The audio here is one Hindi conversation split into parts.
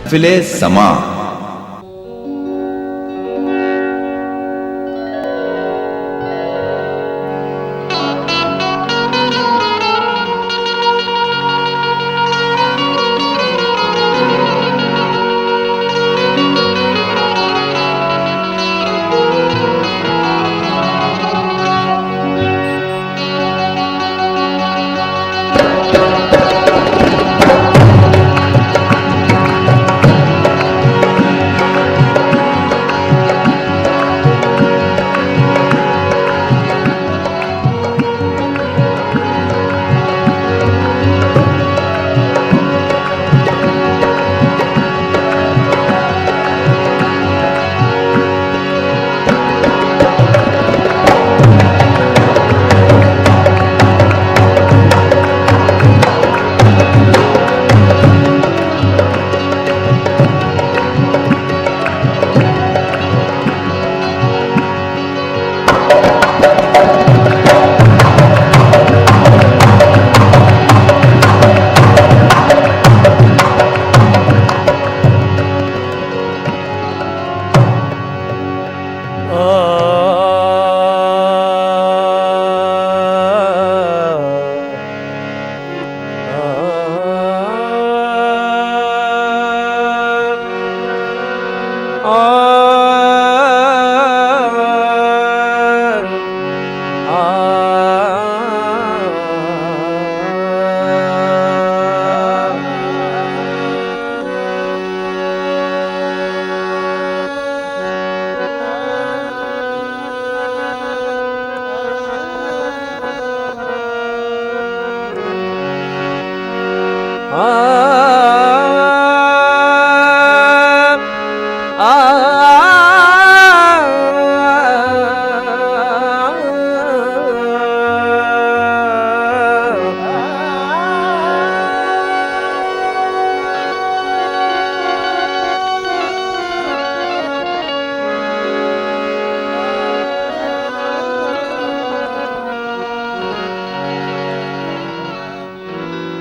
महफिले समा।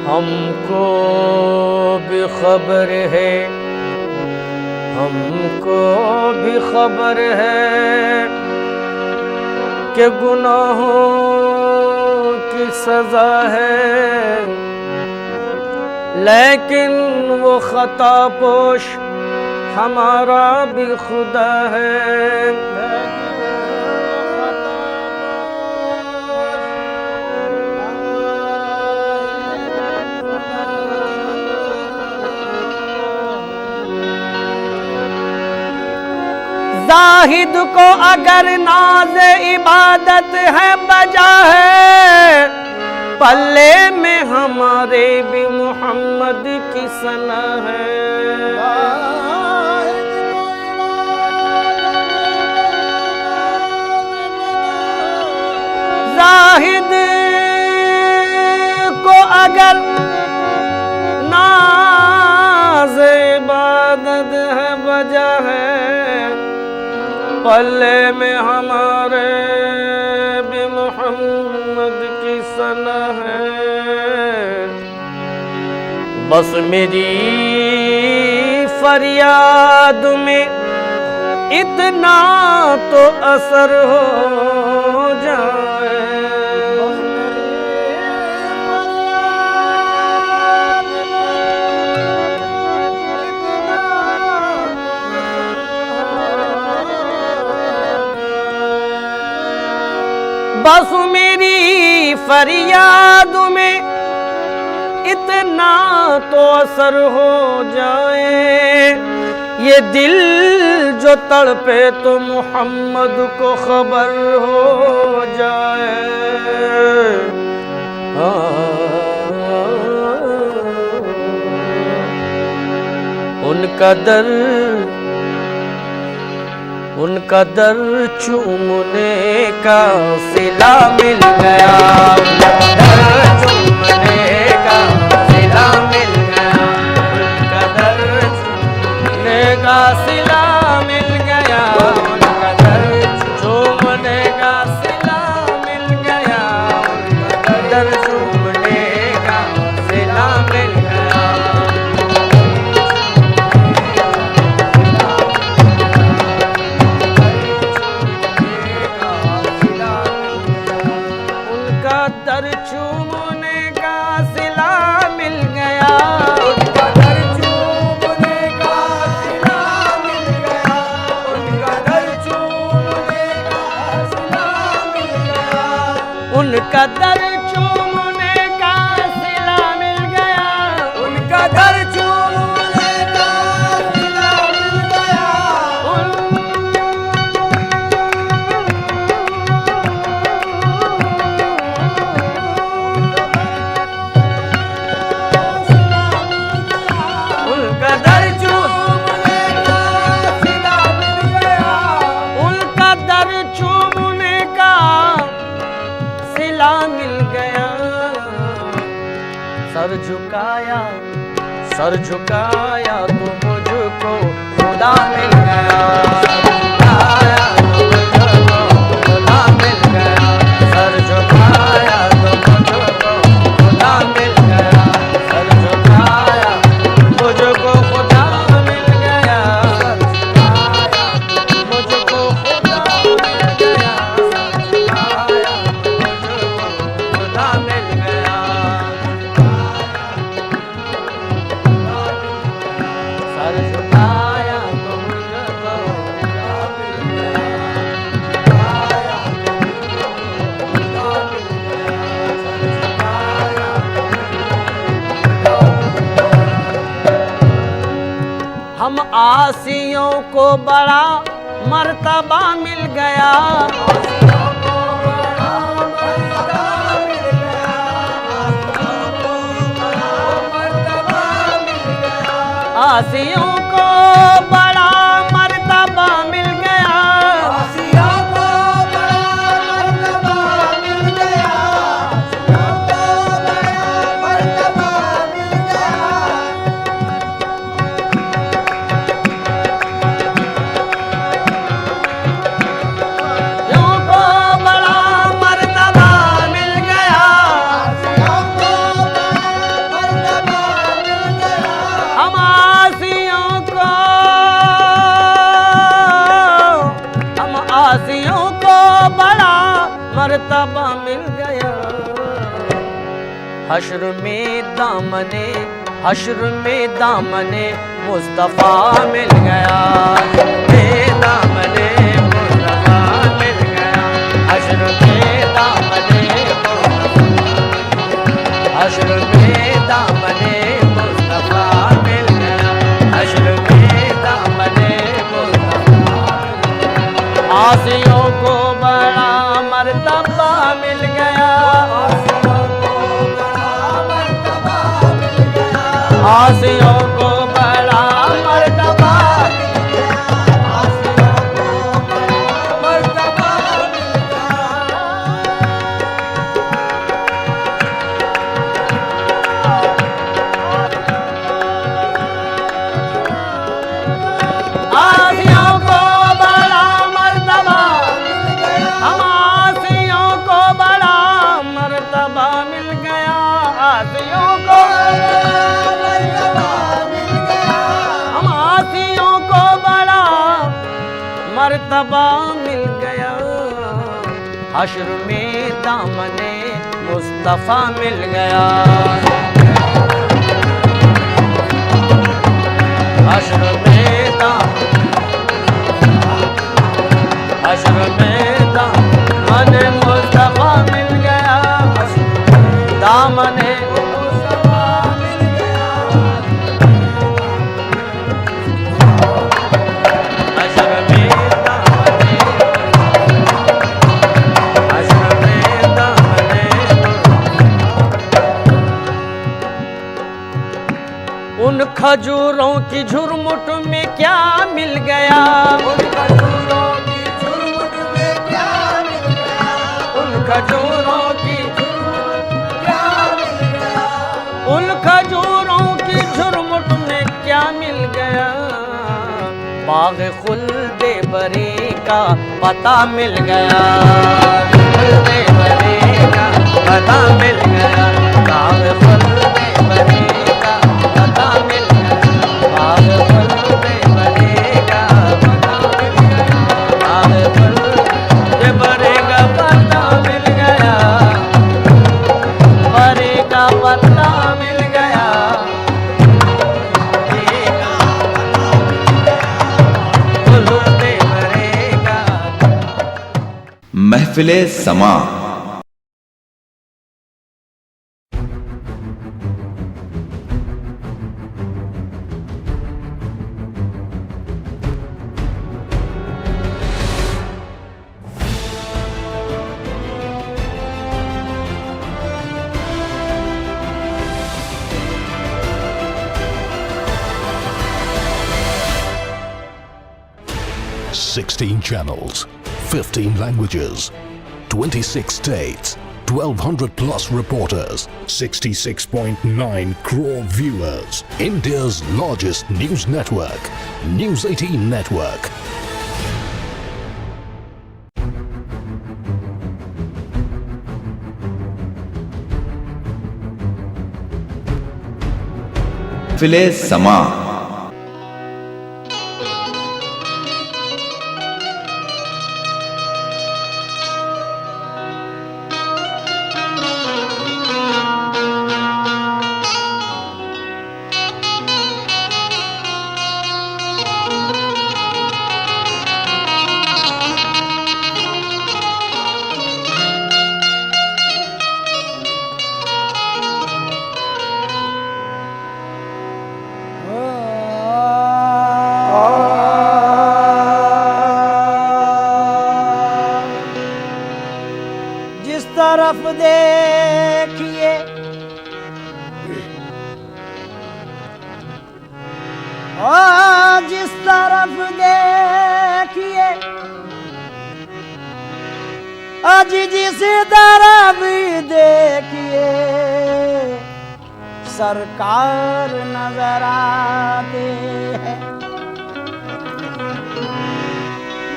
हमको भी खबर है, हमको भी खबर है कि गुनाहों की सजा है, लेकिन वो खता पोश हमारा भी खुदा है। जाहिद को अगर नाज इबादत है बजा है, पल्ले में हमारे भी मोहम्मद की सना है। जाहिद को अगर नाज इबादत है बजा है, पल्ले में हमारे भी मोहम्मद की सना है। बस मेरी फरियाद में इतना तो असर हो जाए। बस मेरी फरियाद में इतना तो असर हो जाए, ये दिल जो तड़पे तो मोहम्मद को खबर हो जाए। उनका दर चूमने का सिला मिल गया, दर चूमने का सिला मिल गया, उनका दर चूमने का सिला मिल गया, उनका दर चूमने का सिला मिल गया, उनका दर चूमने का सिला मिल गया। दर चूमने का सिला मिल गया, उनका दर चूमने का सिला मिल गया। उनका दर चूमने का सिला मिल गया। उनका दर चूमने का सिला मिल गया। सर झुकाया तो मुझको खुदा मिल गया। सर झुकाया तो मुझको खुदा मिल गया। सर झुकाया मुझको खुदा मिल गया। मुझको खुदा मिल गया। खुदा मिल गया। सर झुकाया तो मुझको खुदा मिल गया। हम आसियों को बड़ा मर्तबा मिल गया। आसियों को बड़ा मर्तबा मिल गया। आसियों को बड़ा मर्तबा मिल गया। आसियों को बड़ा मर्तबा मिल गया। आसियों को बड़ा मर्तबा मिल गया। आसियों को बड़ा मर्तबा मिल गया। हम आसियों को बड़ा मर्तबा मिल गया। हश्र में दामने मुस्तफा मिल गया। दामने मुस्तफा मिल गया। हश्र में दामने मुस्तफा मिल गया। हश्र में दामने मुस्तफा। आसियों को बड़ा मर्तबा मिल गया। आसियों को बड़ा मर्तबा आसियों को बड़ा मर्तबा। हम आसियों को बड़ा मर्तबा मिल गया। आसियों को हम आसियों को बड़ा मर्तबा मिल गया। हश्र में दामने मुस्तफा मिल गया। हश्र में दामने मुस्तफा मिल गया। दामने मुस्तफा मिल गया। हश्र में दामने उन खजूरों की झुरमुट में क्या मिल गया। उन खजूरों की झुरमुट में क्या मिल गया। उन खजूरों की क्या मिल गया। उन खजूरों की झुरमुट में क्या मिल गया। बाग खुल्दे बरी का पता मिल गया। खुल्दे बरी का पता मिल गया। बाग खुल्दे बरी का पता मिल गया। बाग खुल्दे बरी का पता मिल गया। बाग खुल्दे बरी का पता मिल गया। बरी का पता मिल गया। महफिले समा। 16 channels, 15 languages, 26 states, 1200 plus reporters, 66.9 crore viewers. India's largest news network, News 18 Network. फिले समा। जिस तरफ देखिए जिस तरफ देखिए आज जिस तरफ देखिए सरकार नजर आते हैं।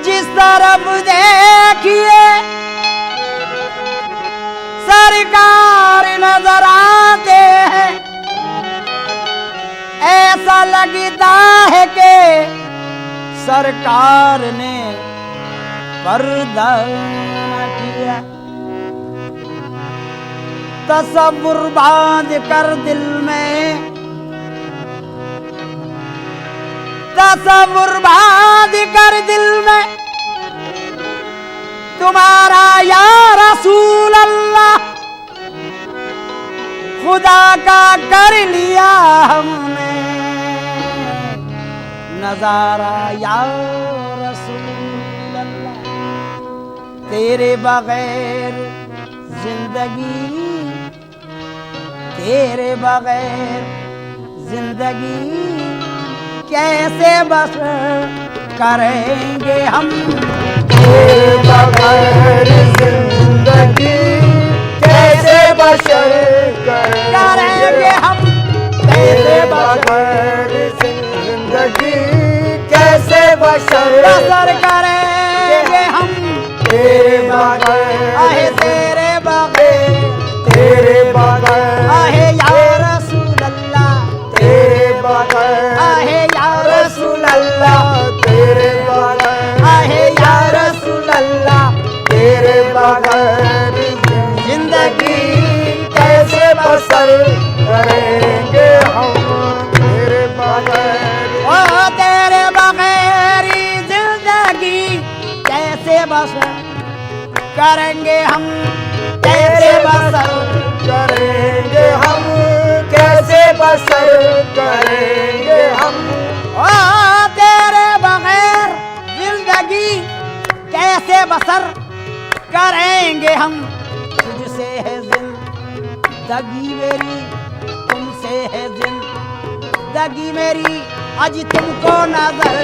जिस तरफ देखिए सरकार नजर आते हैं। ऐसा लगता है कि सरकार ने पर्दा न किया। तसव्वुर बांध कर दिल में, तसव्वुर बांध कर दिल में तुम्हारा या रसूल अल्लाह खुदा का कर लिया हमने नजारा या रसूल अल्लाह। तेरे बगैर जिंदगी, तेरे बगैर जिंदगी कैसे बसर करेंगे हम। तेरे बगैर जिंदगी कैसे बशर करेंगे हम। तेरे बगैर जिंदगी कैसे बशर करेंगे हम। तेरे बगैर आहे तेरे बगैर, तेरे बगैर आहे या रसूल अल्लाह, तेरे बगैर आहे या रसूल अल्लाह, तेरे बगैर आहे या रसूल अल्लाह। तेरे बगैर जिंदगी कैसे बसर करेंगे हम। तेरे बगैर ओ तेरे बगैर जिंदगी कैसे बसर करेंगे हम। कैसे बसर करेंगे हम, कैसे बसर करेंगे हम। ओ तेरे बगैर जिंदगी कैसे बसर करेंगे हम। तुझसे है जिंदगी मेरी, तुमसे है जिंदगी मेरी, आज तुमको नजर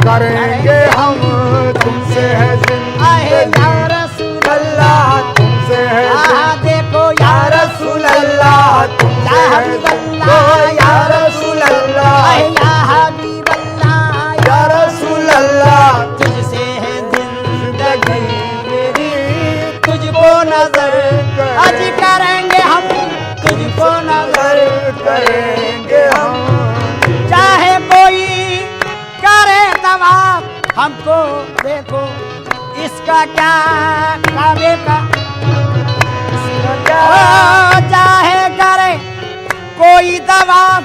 करेंगे हम। तुमसे है आहे जिंदगी या रसूल अल्लाह, तुमसे है देखो या रसूल अल्लाह, तुमसे या है हबीब अल्लाह, या रसूल अल्लाह, आहे या हबीब अल्लाह, या रसूल अल्लाह। तुझसे है जिंदगी मेरी, तुझको नजर आज करेंगे हम, तुझको नजर करेंगे हम। चाहे कोई करे तवाफ हमको देखो इसका क्या काबे का। ओ चाहे करे कोई तवाफ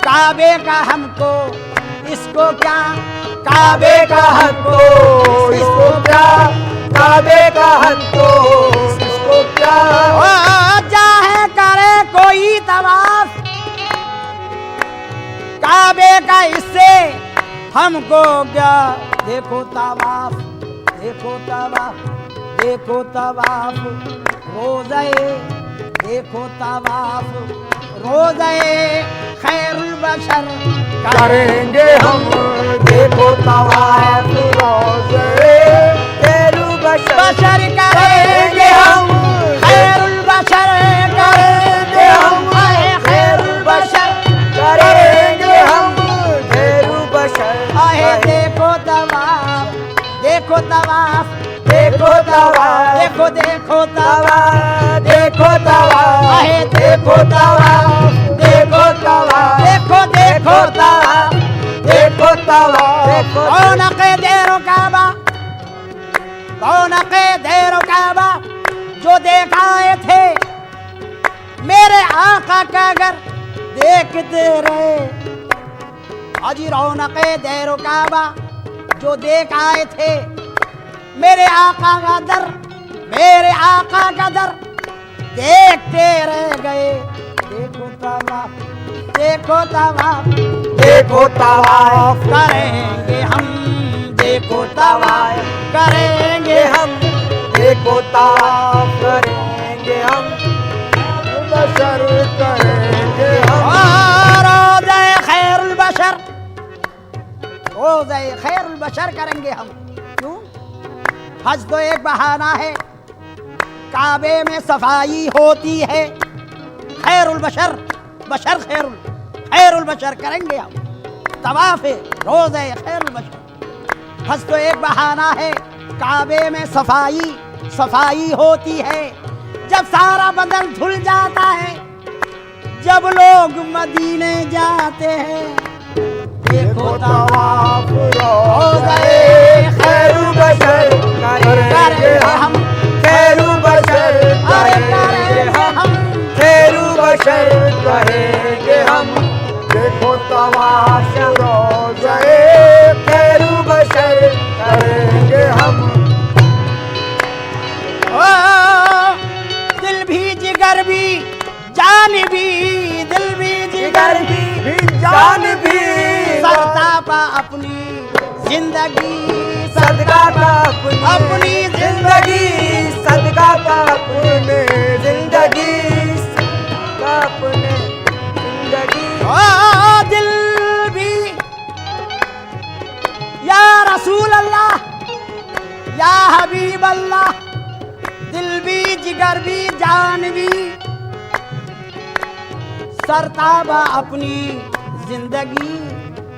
काबे का हमको इसको क्या काबे का हमको इसको क्या काबे का हक को, इसको क्या ओ चाहे करे कोई तवाफ काबे का इससे हमको क्या। देखो तवाफ, देखो तवाफ, देखो तवाफ रोज़े, देखो तवाफ रोज़े खैरुल बशर करेंगे हम। देखो तवाफ देखो तवाफ, देखो तवाफ, देखो देखो तवाफ, देखो तवाफ, आहे देखो तवाफ, देखो तवाफ, देखो देखो तवाफ, देखो तवाफ, रौनक देरो काबा, रौनक देरो काबा जो देखाए थे मेरे आका का घर देखते रहे। अजी रौनक देरो काबा जो देख आए थे मेरे आका का दर, मेरे आका का दर देखते रह गए। देखो तवाफ, देखो तवाफ, देखो तवाफ करेंगे हम, देखो तवाफ करेंगे हम, देखो तवाफ करेंगे हम, बशर करेंगे हम। रोज़े खैरुल बशर, रोज़े खैरुल बशर करेंगे हम। क्यों? हज तो एक बहाना है, काबे में सफाई होती है। खैरुल बशर, बशर खैरुल, खैरुल बशर करेंगे हम। तवाफ रोज़े खैरुल बशर। हज तो एक बहाना है, काबे में सफाई सफाई होती है। जब सारा बदन धुल जाता है, जब लोग मदीने जाते हैं। देखो तवाफ रोज़े खैरुल बशर करेंगे हम, खैरुल बशर करेंगे हम, खैरुल बशर करेंगे हम। देखो तवाफ रोज़े खैरुल बशर करेंगे हम। दिल भी जिगर भी जान भी, दिल भी जिगर भी जान भी, सरतापा अपनी जिंदगी, सदका का अपनी जिंदगी, सदका का अपने जिंदगी, सदका अपने जिंदगी। दिल भी या रसूल अल्लाह, या हबीब अल्लाह, दिल भी जिगर भी जान भी, सरताबा अपनी जिंदगी,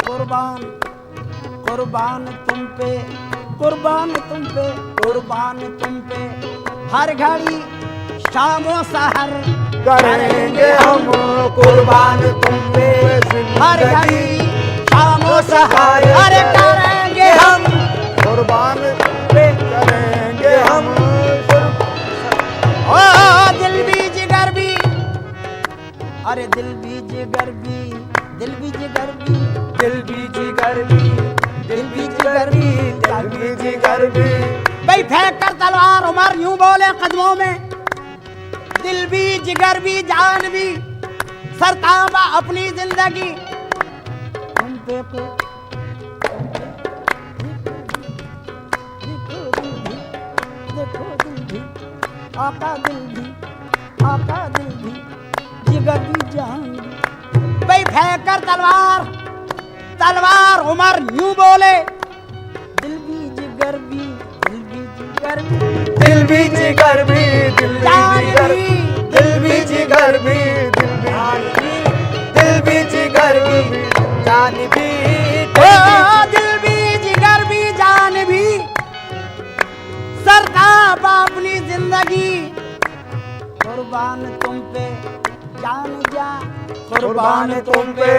कुर्बान कुर्बान तुम पे, कुर्बान तुम पे, कुर्बान तुम पे, हर घड़ी शामो सहर करेंगे हम कुर्बान तुम पे हर घड़ी शामो सहर अरे करेंगे हम कुर्बान तुम पे करेंगे हम। ओ दिल भी जिगर भी, अरे दिल भी जिगर भी, दिल भी जिगर भी, दिल भी जिगर भी, दिल भी जिगर भी, दिल भी जिगर भी। भाई फेंक कर तलवार उमर यूं बोले कदमों में, दिल भी जिगर भी जान भी, सरताबा अपनी जिंदगी तुम पे को देखो दिल भी, आका दिल भी, आका दिल भी, जिगर भी जान भी। भाई फेंक कर तलवार, तलवार उमर यूं बोले, दिल भी जिगर भी, दिल भी जिगर भी, दिल भी जिगर भी, दिल भी जिगर भी, दिल भी जिगर भी, दिल भी जिगर भी, जान भी, दिल भी जिगर भी जान भी, सरताबा अपनी जिंदगी कुर्बान तुम पे जान जा, कुर्बान तुम पे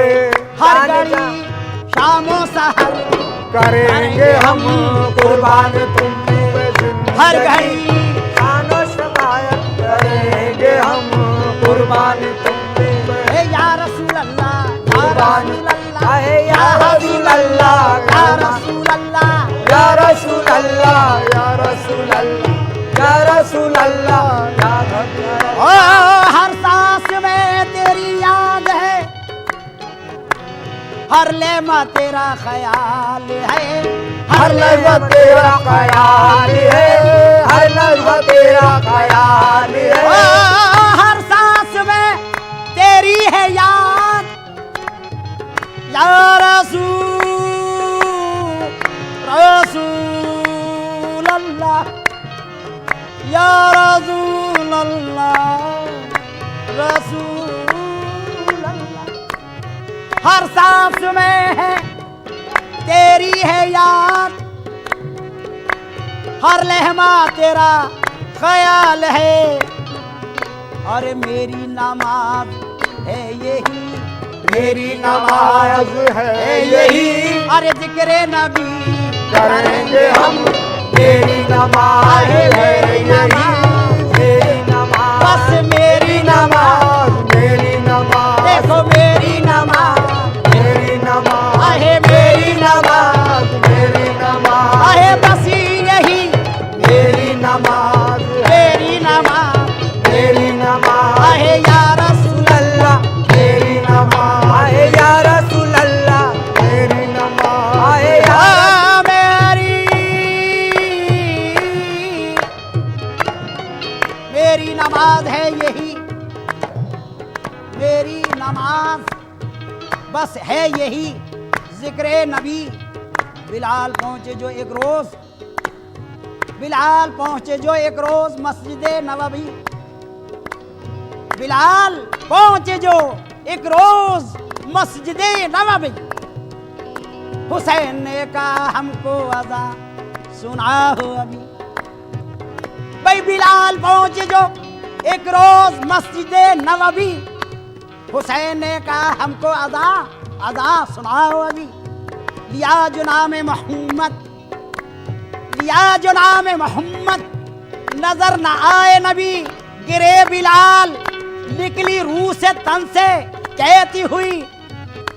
हर घड़ी शामो सहर करेंगे हम कुर्बान तुम पे हर घड़ी खानो शफायत करेंगे हम कुर्बान तुम पे। हे या रसूल अल्लाह, या कुर्बान रसूल अल्लाह, है या रसूल अल्लाह, या रसूल अल्लाह, या रसूल अल्लाह, या रसूल अल्लाह, या रसूल अल्लाह, या ओ हर सांस में तेरी याद है, हर लेमा तेरा ख्याल है, हर लम्हा तेरा ख्याल है, हर लम्हा तेरा ख्याल ओ है। हर सांस में तेरी है याद, या रसूल रसूल अल्लाह, या रसूल अल्लाह, रसूल अल्लाह। हर सांस में है तेरी है याद, हर लहमा तेरा ख्याल है। और मेरी नमाज है यही, मेरी नमाज है यही, अरे जिक्र नबी करेंगे हम। मेरी नमाज है यही, मेरी नमाज, बस मेरी नमाज, मेरी नमाज, देखो मेरी नमाज, मेरी नमाज, आहे मेरी नमाज, मेरी नमाज, आहे बस यही मेरी नमाज, मेरी नमाज, मेरी नमाज, आहे या रसूल अल्लाह, मेरी नमाज, आए या रसूल अल्लाह, मेरी नमाज, आए या आ मेरी नमाज है यही, मेरी नमाज बस है यही जिक्र नबी। बिलाल पहुंचे जो एक रोज, बिलाल पहुंचे जो एक रोज मस्जिद नबवी, बिलाल पहुंचे जो एक रोज मस्जिद नबवी। हुसैन ने कहा हमको अज़ा सुना हो अभी। भाई बिलाल पहुंचे जो एक रोज मस्जिद नबवी, हुसैन ने कहा हमको अज़ा अज़ा सुनाओ अभी। लिया जो नाम मोहम्मद, लिया जो नाम मोहम्मद, नजर न आए नबी गिरे बिलाल। निकली रूह से तन से कहती हुई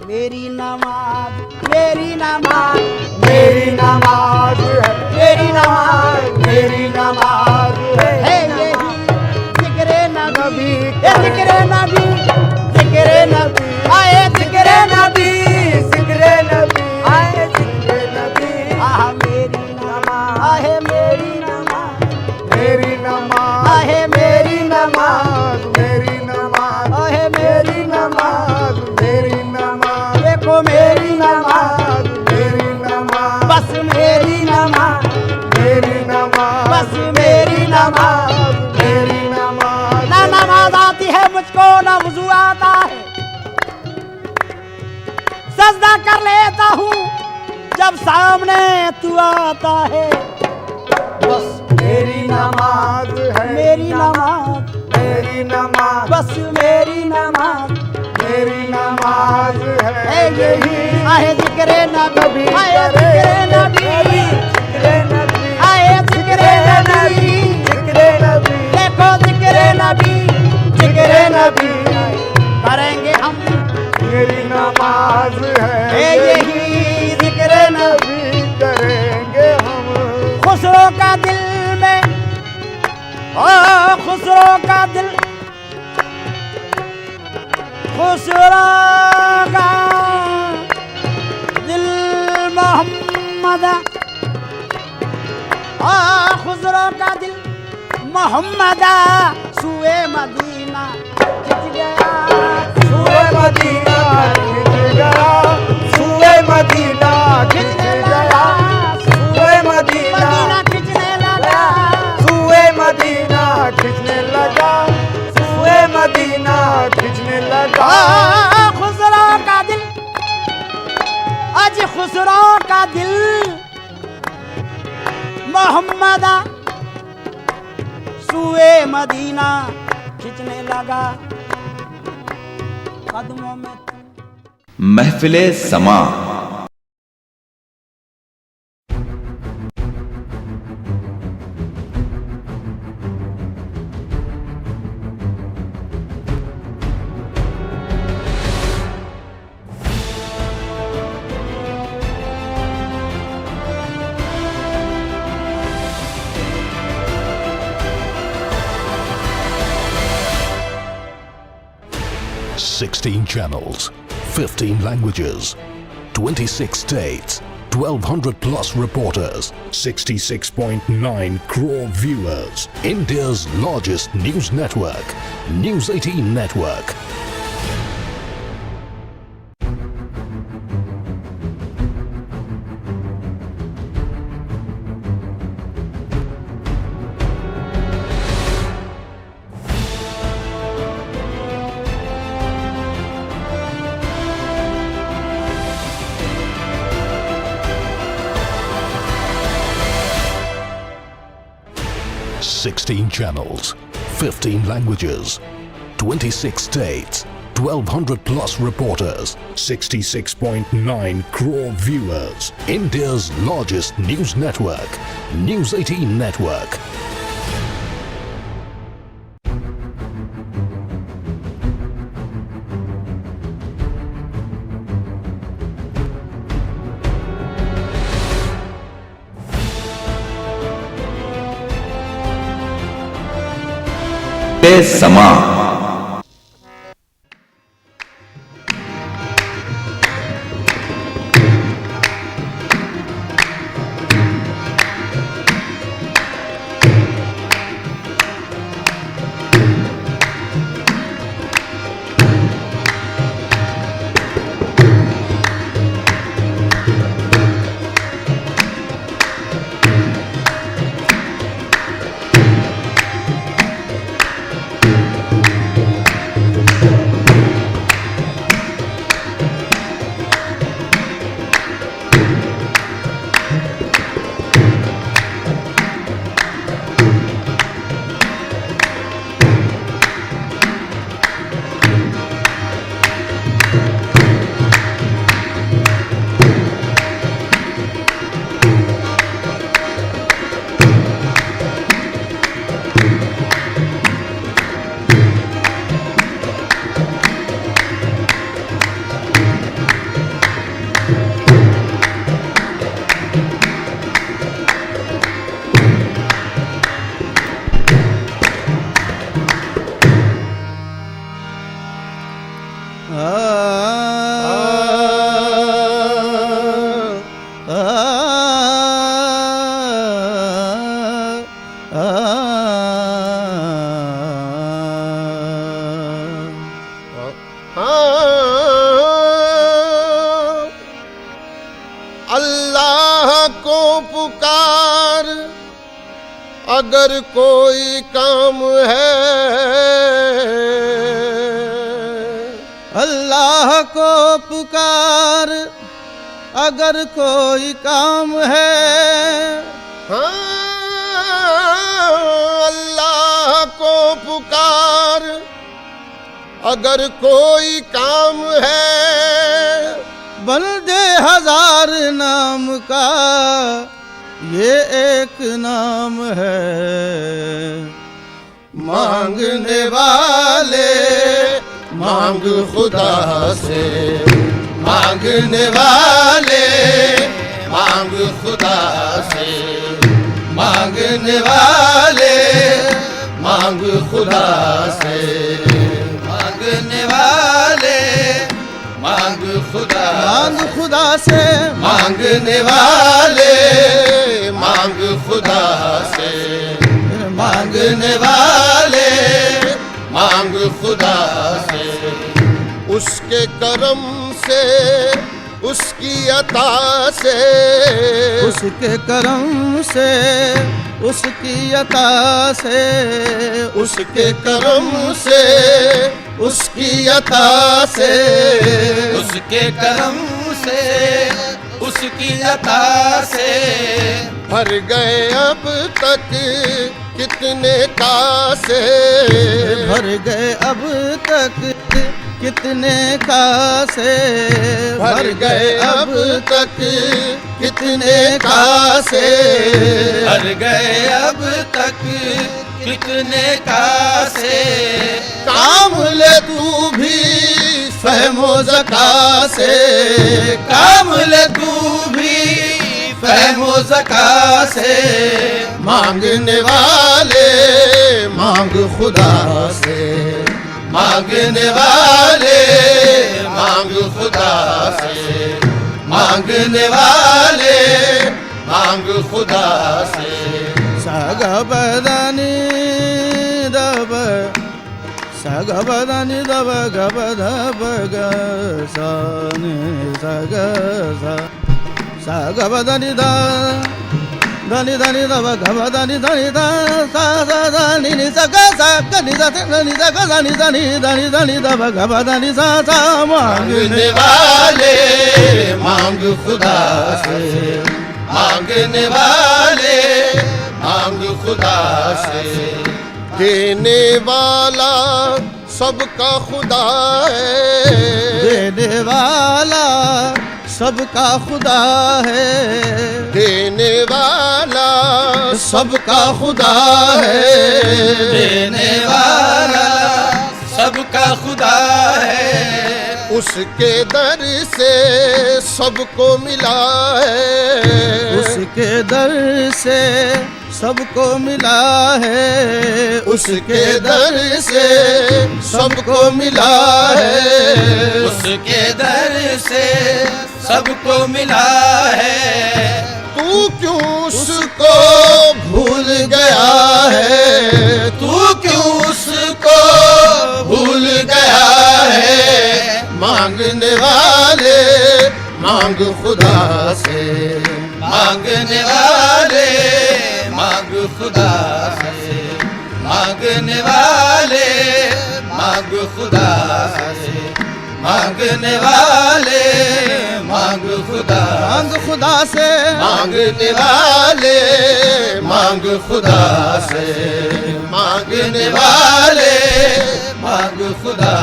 मेरी नमाज, मेरी नमाज, मेरी नमाज है, मेरी नमाज मेरी नमाज है यही जिक्र नबी, नबी, जिक्र नबी, जिक्र नबी, आए जिक्र नबी, जिक्र नबी, आए जिक्र नबी, आह मेरी नमाज, आहे मेरी नमाज, मेरी नमाज, आहे मेरी नमाज, मेरी नमाज, आहे मेरी नमाज, मेरी नमाज, देखो मेरी नमाज, मेरी नमाज, बस मेरी नमाज, मेरी नमाज, बस मेरी नमाज। मेरी नमाज, ना नमाज आती है मुझको ना वुजू आता है, सजदा कर लेता हूँ जब सामने तू आता है। बस मेरी नमाज है, मेरी नमाज, मेरी नमाज, बस मेरी नमाज मेरी नमाज है है यही, यही, आहे जिक्र नबी, आहे करे जिक्र नबी, जिक्र नबी, आहे जिक्र नबी, जिक्र नबी, देखो जिक्र नबी, जिक्र नबी करेंगे हम, मेरी नमाज है है यही जिक्र नबी। नबी, करेंगे हम। खुसरो का दिल में, ओ खुसरो का दिल, खुसरो का दिल मोहम्मद, ओ खुसरो का दिल मोहम्मद सुए मदीना खिंच गया, सुए मदीना खिंच गया, सुए मदीना खिंच गया, सुए मदीना, मदीना खिंचने लगा, सुए मदीना खिंचने लगा, सुए मदीना खिंचने लगा। खुसरो का दिल, आज खुसरो का दिल मोहम्मद सुए मदीना खिंचने लगा। कदमों में महफिले समा। Sixteen channels, 15 languages, 26 states, 1,200 plus reporters, 66.9 crore viewers. India's largest news network, News 18 Network. 16 channels, 15 languages, 26 states, 1200 plus reporters, 66.9 crore viewers. India's largest news network, News 18 Network. समा अल्लाह को पुकार अगर कोई काम है, अल्लाह को पुकार अगर कोई काम है। हाँ, अल्लाह को पुकार अगर कोई काम है। बंदे हजार नाम का ये एक नाम है। मांगने वाले मांग खुदा से, मांगने वाले मांग खुदा से, मांगने वाले मांग खुदा से, मांगने वाले मांग खुदा, मांग खुदा से, मांगने वाले मांग खुदा से, मांगने वाले मांग खुदा से। उसके करम से, उसकी अता से, उसके करम से, उसकी अता से, उसके करम से, उसकी अता से, उसके करम से, उसकी अता से भर गए अब तक कितने कासे, भर गए अब तक कितने कासे, भर गए अब तक कितने कासे, भर गए अब तक कितने कासे। काम ले तू भी फहमो ज़का से, काम ले तू भी फहमो ज़का से। मांगने वाले मांग खुदा से, मांगने वाले मांग खुदा से, मांगने वाले मांग खुदा से। सगबदनी दब, सगबदनी दब गबदब ग सनि सग सा, सगबदनी द धनि धनि दब गबदनी धनि द सा सा धनि नि सग सा गनि द धनि सग धनि धनि धनि धनि दब गबदनी सा सा। मांगने वाले मांग खुदा से, मांगने वाले मांग खुदा से। देने वाला सबका खुदा है, देने वाला सबका खुदा है, देने वाला सबका खुदा है, देने वाला सबका खुदा है। उसके दर से सबको मिला है, उसके दर से सबको मिला है, उसके दर से सबको मिला है, उसके दर से सबको मिला है। तू क्यों उसको भूल गया है, तू क्यों उसको भूल गया है। मांगने वाले मांग खुदा से, मांगने वाले मांग खुदा से, मांगने वाले मांग खुदा से, मांगने वाले मांग खुदा, मांग खुदा से, मांगने वाले मांग खुदा से, मांगने वाले मांग खुदा।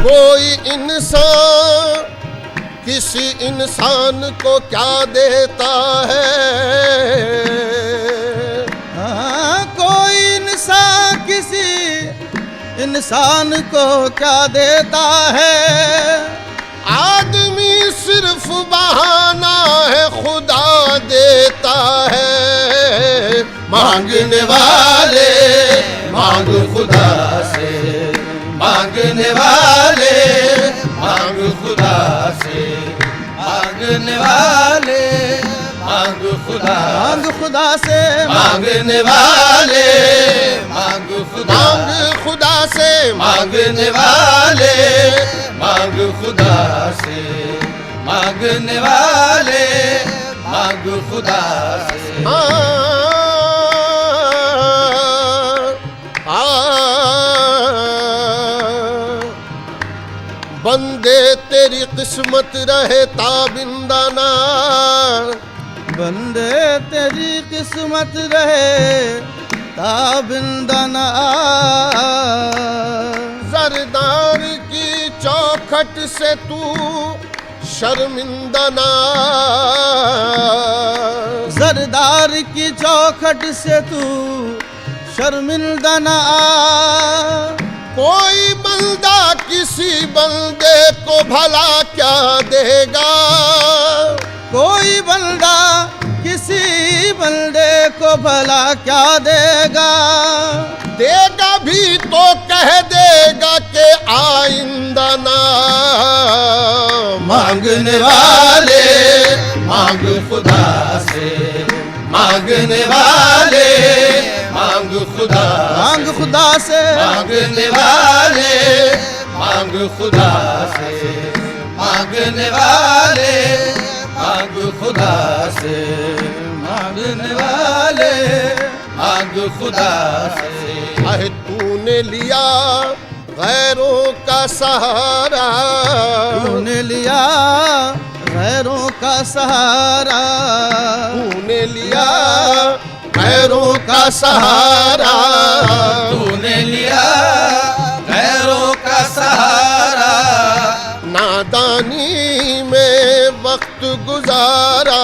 कोई इंसान किसी इंसान को क्या देता है, कोई इंसान किसी इंसान को क्या देता है। आदमी सिर्फ बहाना है, खुदा देता है। मांगने वाले मांग खुदा से, मांगने वाले मांग खुदा से, मांगने वाले मांग खुदा, मांग खुदा से, मांगने वाले मांग खुदा, मांग खुदा से, मांगने वाले मांग खुदा से, मांगने वाले मांग खुदा से। बंदे तेरी किस्मत रहे ताबिंदा ना, बंदे तेरी किस्मत रहे ताबिंदा ना। जरदार की चौखट से तू शर्मिंदा ना, जरदार की चौखट से तू शर्मिंदा ना। कोई बंदा किसी बंदे को भला क्या देगा, कोई बंदा किसी बंदे को भला क्या देगा। देगा भी तो कह देगा कि आइंदा ना। मांगने वाले मांग खुदा से, मांगने वाले मांग खुदा, मांग खुदा से, मांगने वाले मांग खुदा से, मांगने वाले मांग खुदा से, मांगने वाले मांग खुदा से। अरे तूने लिया गैरों का सहारा, तूने लिया गैरों का सहारा, तूने लिया गैरों का सहारा, तूने लिया गैरों का सहारा। नादानी में वक्त गुजारा,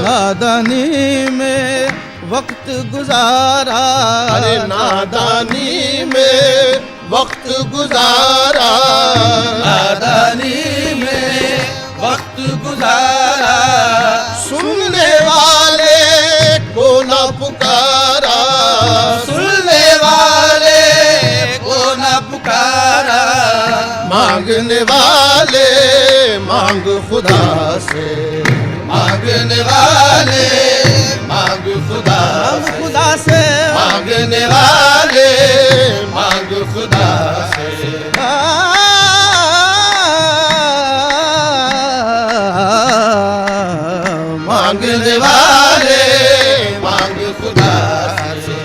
नादानी में वक्त गुजारा। अरे नादानी में वक्त गुजारा, नादानी में वक्त गुजारा। सुनने वाले को न पुकारा, सुनने वाले को न पुकारा। मांगने वाले मांग खुदा से, मांगने वाले मांग खुदा, मांग खुदा से, मांगने वाले मांग खुदा से। मांगने वाले मांग खुदा से,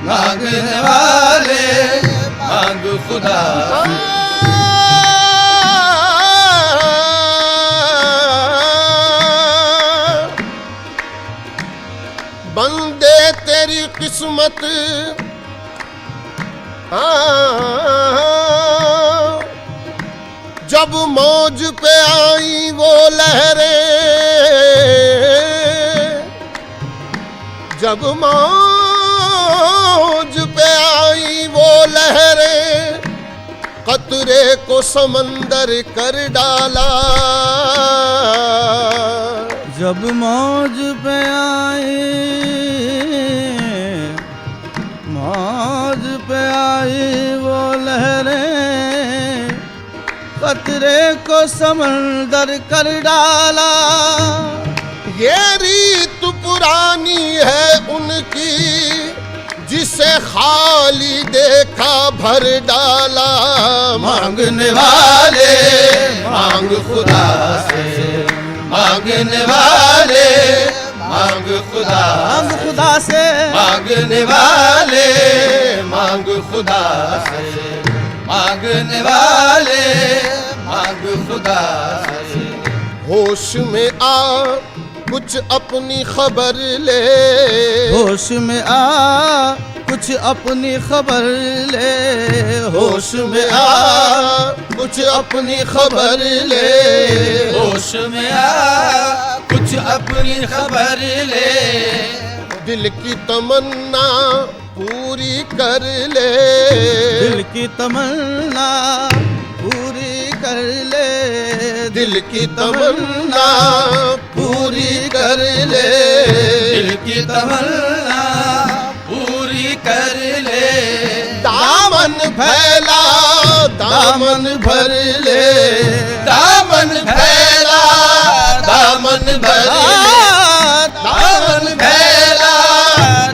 मांगने वाले मांग खुदा से। किस्मत जब मौज पे आई वो लहरें, जब मौज पे आई वो लहरें, कतरे को समंदर कर डाला। जब मौज पे आई, मौज पे आई वो लहरें, कतरे को समंदर कर डाला। ये रीत पुरानी है उनकी, जिसे खाली देखा भर डाला। मांगने वाले मांग खुदा से, मांगने वाले मांग खुदा, मांग खुदा से, मांगने वाले मांग खुदा से, मांगने वाले मांग खुदा से। होश में आ कुछ अपनी खबर ले, होश में आ कुछ अपनी खबर ले, होश में आ कुछ अपनी खबर ले, होश में आ कुछ अपनी खबर ले, दिल की तमन्ना पूरी कर ले, दिल की तमन्ना पूरी कर ले, दिल की तमन्ना पूरी कर ले, दिल की तमन्ना पूरी कर ले। दामन फैला दामन भर ले, दामन फैला दामन भर ले, दामन फैला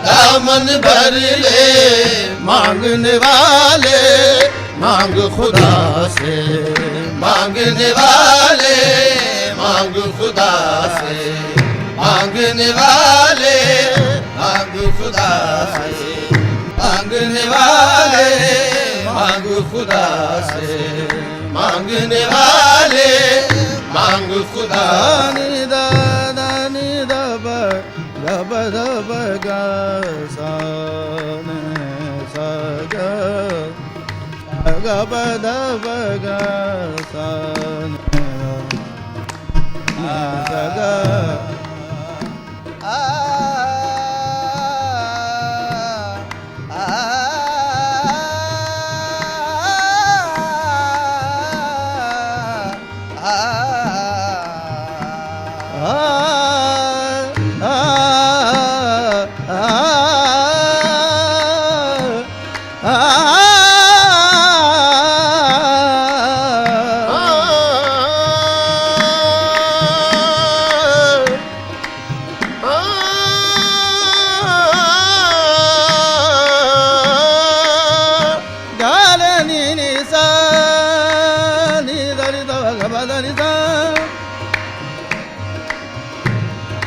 दामन भर ले। मांगने वाले मांग खुदा से, मांगने वाले मांग खुदा से, मांगने वाले मांग खुदा से, मांगने वाले मांग खुदा से, मांगने वाले मांग खुदा। नि दा दा नि दा ब ग ब द ब ग सा न सा ग ग ब द ब ग सा न सा ग।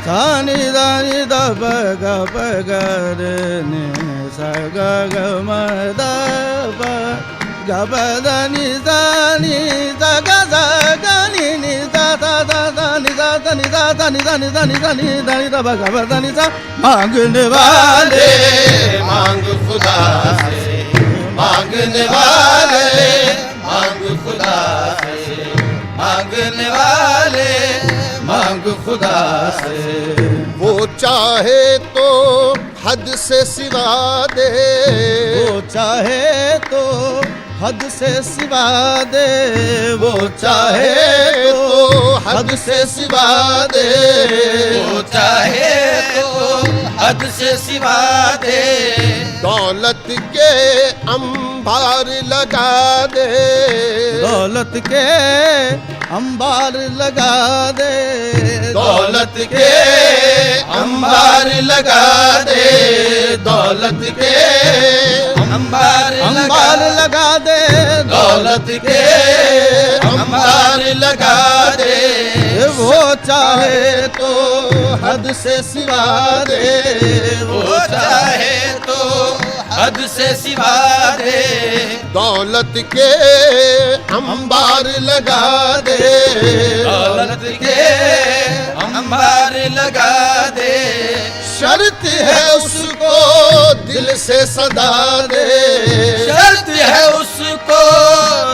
सानी दानी द ब ग ब ग रे ने सा ग ग म द ब ग ब द नि सा नि सा ग सा ग नि नि सा सा सा सा नि सा सा नि सा सा नि सा नि सा नि सा नि दा नि द ब ग ब द नि सा। मांगने वाले मांग खुदा से, मांगने वाले मांग खुदा से, मांगने वाले मांग खुदा से। वो चाहे तो हद से सिवा दे, वो चाहे तो हद से सिवा दे, वो चाहे तो हद से सिवा दे, वो चाहे तो हद से सिवा दे। दौलत के अंबार लगा दे, दौलत के अंबार लगा दे, दौलत के अंबार लगा दे, दौलत के अंबार लगा दे, दौलत के अंबार लगा दे। वो चाहे तो हद से सिवा दे, वो चाहे तो हद से सिवा दे। दौलत के अंबार लगा दे, दौलत के अंबार लगा दे। शर्त है उसको दिल से सदा दे। शर्त है उसको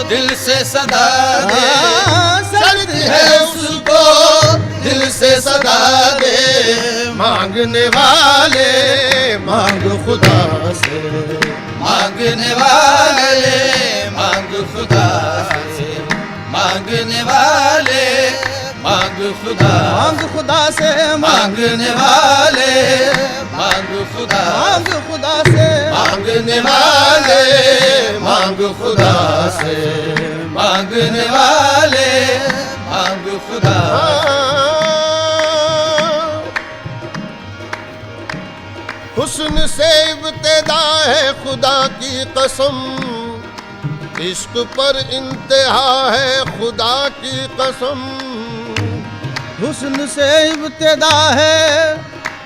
दिल से सदा दे, शर्त है उसको दिल से सदा दे। मांगने वाले मांग खुदा से, मांगने वाले मांग खुदा से, मांगने वाले मांग खुदा, मांग खुदा से, मांगने वाले मांग खुदा, मांग खुदा से, मांगने वाले मांग खुदा से, मांगने वाले मांग खुदा। हुस्न से इब्तिदा है खुदा की कसम, इश्क पर इंतहा है खुदा की कसम। हुस्न से इब्तिदा है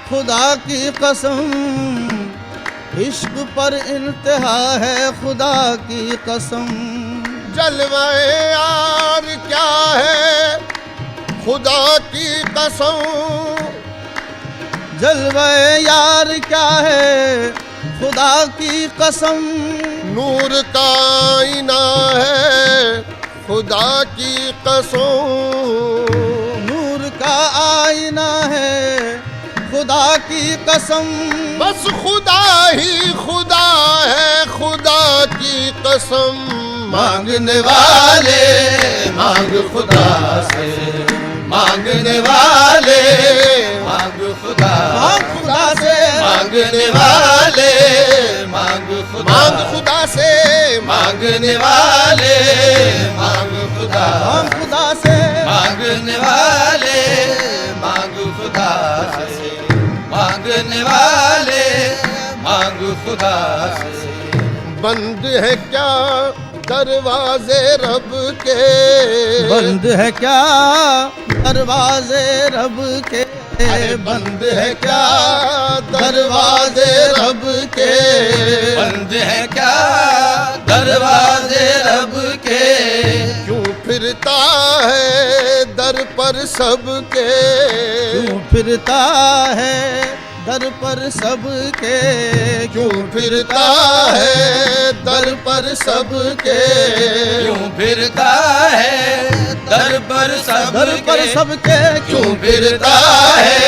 खुदा की कसम, इश्क पर इंतहा है खुदा की कसम। जलवाए यार क्या है खुदा की कसम, जलवे यार क्या है खुदा की कसम। नूर का आईना है खुदा की कसम, नूर का आईना है खुदा की कसम। बस खुदा ही खुदा है खुदा की कसम। मांगने वाले मांग खुदा से, मांगने वाले मांग खुदा, मांग खुदा से, मांगने वाले मांग खुदा, मांग खुदा से, मांगने वाले मांग खुदा, मांग खुदा से, मांगने वाले मांग खुदा से, मांगने वाले मांग खुदा से। बंद है क्या दरवाजे रब के, बंद है क्या दरवाजे रब के, बंद है क्या दरवाजे रब के। बंद है क्या दरवाजे रब के, क्यों फिरता है दर पर सबके, क्यों फिरता है दर पर सबके, क्यों फिरता है दर पर सबके। क्यों फिरता है दर पर दर पर सबके, सबके, क्यों फिरता है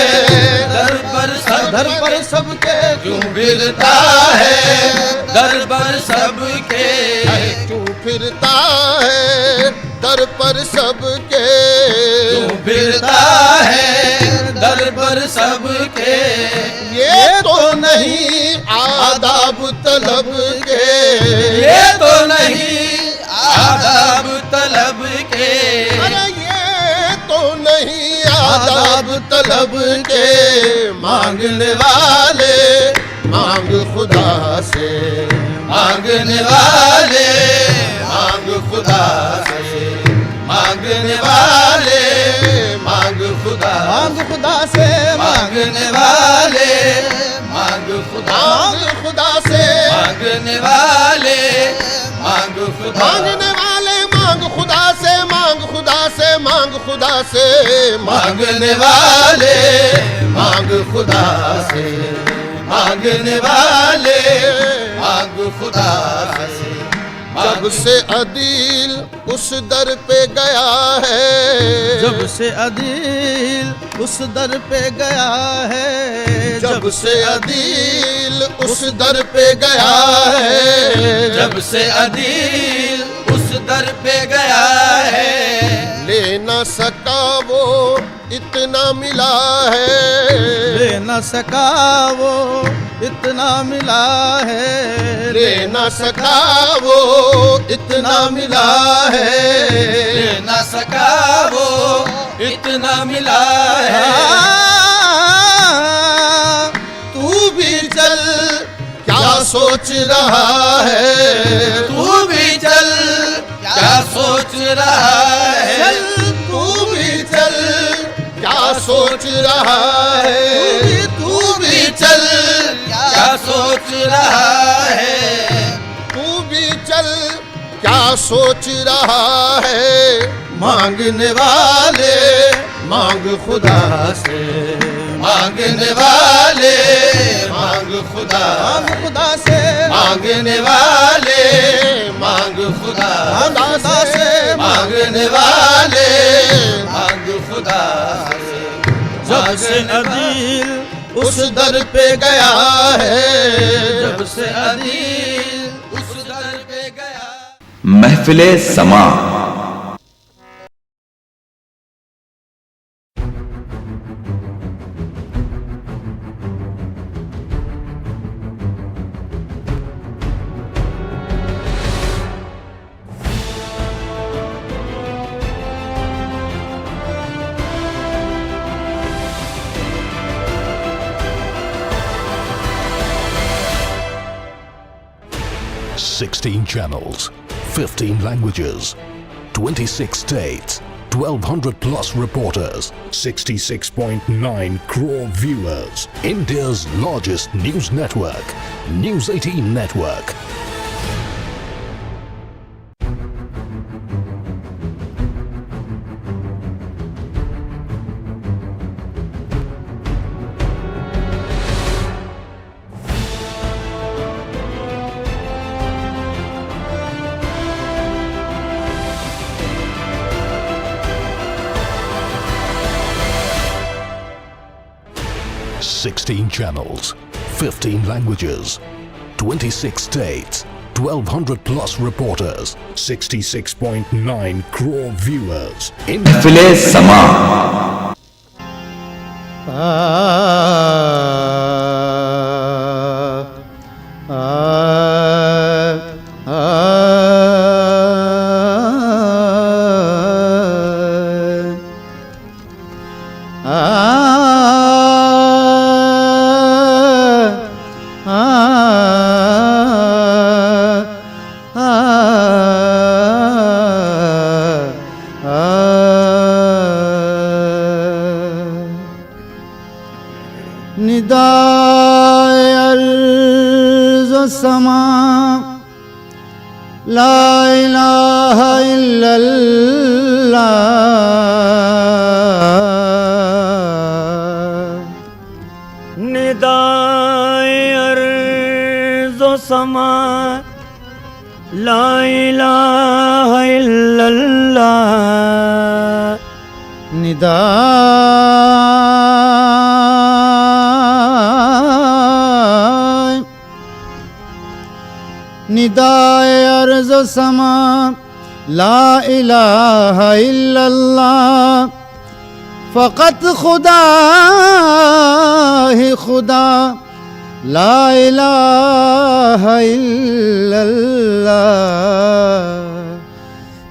दर पर दर पर सबके, सबके, क्यों फिरता है दर पर सबके, क्यों फिरता है दर पर सबके। क्यों फिरता है दर पर सबके। ये तो नहीं आदाब तलब के, ये तो नहीं आदाब तलब के, अरे ये तो नहीं आदाब तलब के। मांगने वाले मांग खुदा से, मांगने वाले मांग खुदा से, मांगने वाले मांग खुदा, मांग खुदा से, मांगने वाले मांग खुदा, मांग खुदा से, मांगने वाले मांग खुदा, मांगने वाले मांग खुदा से, मांग खुदा से, मांग खुदा से, मांगने वाले मांग खुदा से, मांगने वाले मांग खुदा से। जब से अदील उस दर पे गया है, जब से अदील उस दर पे गया है, जब से अदील उस दर पे गया है। जब से अदील उस दर पे गया है, ले न सका वो इतना मिला है, ले न सका वो इतना मिला है, ले न सका वो इतना मिला है। ले न सका वो इतना मिला है। तू भी चल क्या सोच रहा है, तू भी चल क्या सोच रहा है, चल तू भी चल क्या सोच रहा है, तू भी चल क्या सोच रहा है, तू भी चल क्या सोच रहा है। मांगने वाले मांग खुदा से, मांगने वाले मांग खुदा, मांग खुदा से, मांगने वाले मांग खुदा, खुदा से मांगने वाले मांग खुदा से। जब से अदील उस दर पे गया है, जब से अदील उस दर पे गया। महफिले समा। Sixteen channels, 15 languages, 26 states, 1200 plus reporters, 66.9 crore viewers. India's largest news network, News 18 Network. Sixteen channels, 15 languages, 26 states, 1200 plus reporters, 66.9 crore viewers. महफिले समा। निदाए अर्ज़ व समा, ला इलाहा इल्लल्लाह। निदाए अर्ज़ व समा, ला इलाहा इल्लल्लाह। निदाए अर्ज़ व समा, ला इलाहा इल्लल्लाह। फ़क़त खुदा ही खुदा, ला इलाहा इल्लल्लाह।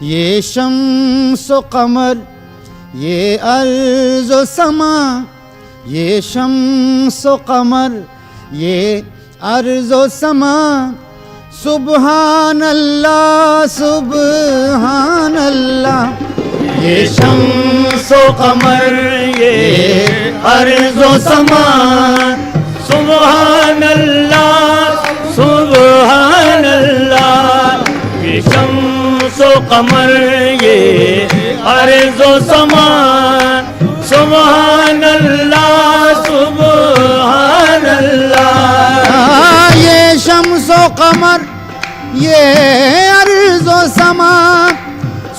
ये शम्स व क़मर, ये अर्ज़ व समा, ये शम्स व क़मर, ये अर्ज़ व समा। सुबहान अल्लाह सुबहान अल्लाह। ये शम्स व क़मर, ये अर्ज़ व समा। सुबहान अल्लाह सुबहान अल्लाह। ये शम्स व क़मर, ये अर्ज़ व समा। सुबहान अल्लाह सुबहान अल्लाह। ये शम्स व क़मर, ये अर्ज़ व समा।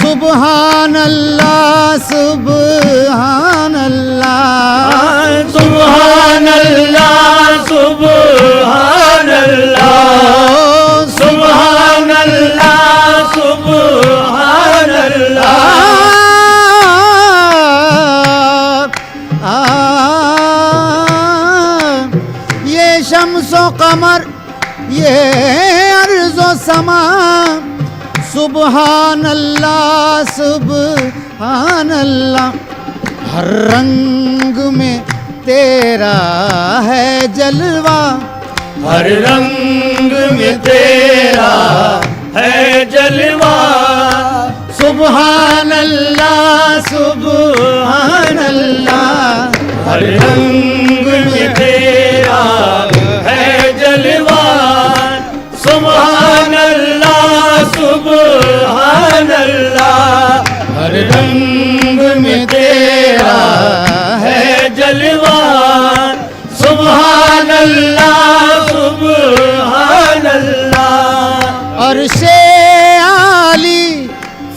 सुबहान अल्लाह सुबहान अल्लाह। सुबहान अल्लाह सुबहान अल्लाह। सुबहान अल्लाह सुबहान अल्लाह। ये शम्स व क़मर, ये अर्ज़ व समा। सुबहान अल्लाह सुबहान अल्लाह। हर रंग में तेरा है जलवा, हर रंग में तेरा है जलवा। सुबहान अल्लाह सुबहान अल्लाह। हर रंग में तेरा है जलवा। सुबहान अल्लाह सुबहान अल्लाह। हर रंग में तेरा है जलवा।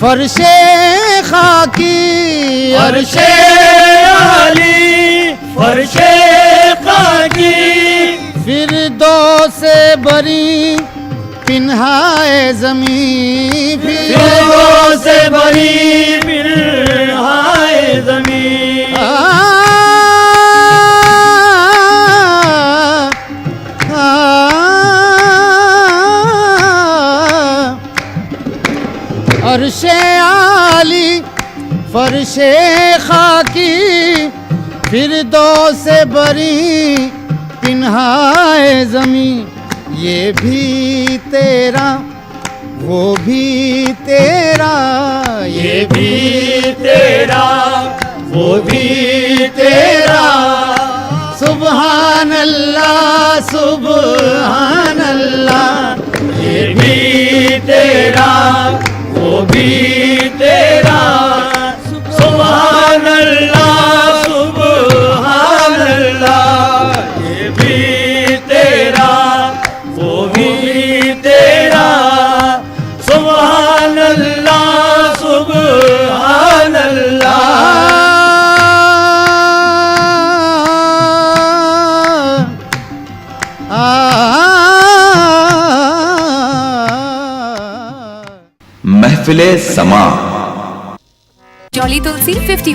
फर्शे खाकी फर्शे आली फर्शे खाकी फिर दो से बरी पिन्हाए जमी फिर से बरी पिन्हाए जमीन अर्शे आली फर्शे खाकी फिर दो से बरी पिन्हाए जमी ये भी तेरा वो भी तेरा ये भी तेरा वो भी तेरा सुभान अल्लाह सुभान अल्लाह ये भी तेरा वो भी तेरा सुभान अल्लाह सुभान अल्लाह ये भी तेरा वो भी तेरा सुभान अल्लाह सुभान अल्लाह महफिले समा जॉली तुलसी 50